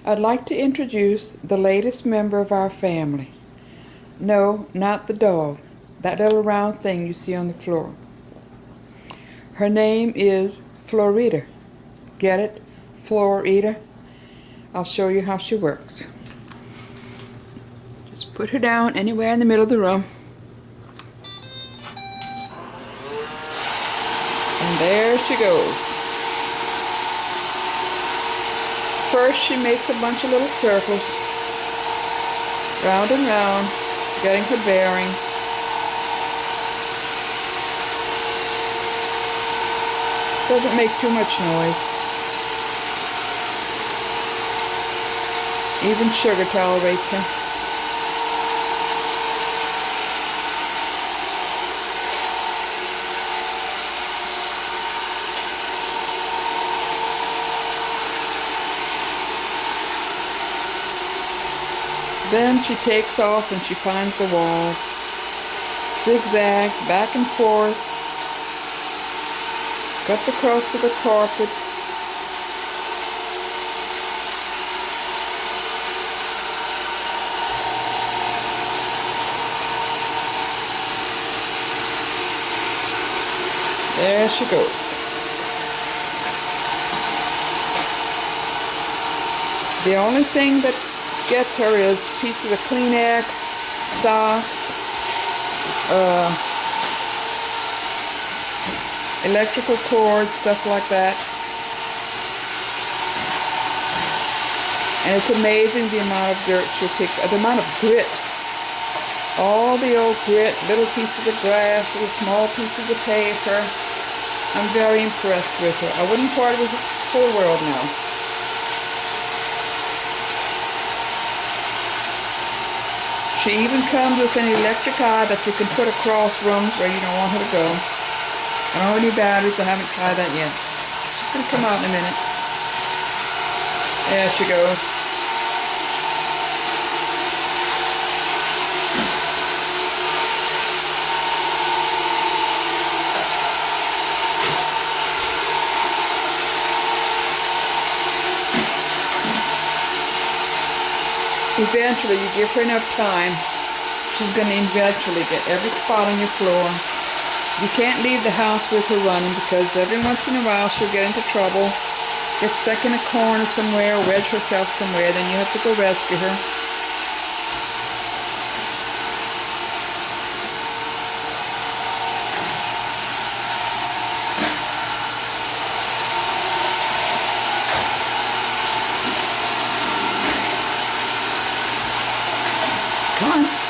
I'd like to introduce the latest member of our family. No, not the dog. That little round thing you see on the floor. Her name is Florida. Get it? Florida. I'll show you how she works. Just put her down anywhere in the middle of the room. And there she goes. First she makes a bunch of little circles, round and round, getting her bearings. Doesn't make too much noise. Even Sugar tolerates her. Then she takes off and she finds the walls. Zigzags back and forth. Cuts across to the carpet. There she goes. The only thing that gets her is pieces of Kleenex, socks, electrical cord, stuff like that. And it's amazing the amount of dirt she'll pick, the amount of grit. All the old grit, little pieces of glass, little small pieces of paper. I'm very impressed with her. I wouldn't part with her for the world now. She even comes with an electric eye that you can put across rooms where you don't want her to go. I don't have any batteries, I haven't tried that yet. She's going to come out in a minute. There she goes. Eventually, you give her enough time, she's going to eventually get every spot on your floor. You can't leave the house with her running because every once in a while she'll get into trouble, get stuck in a corner somewhere, wedge herself somewhere, then you have to go rescue her. Come on.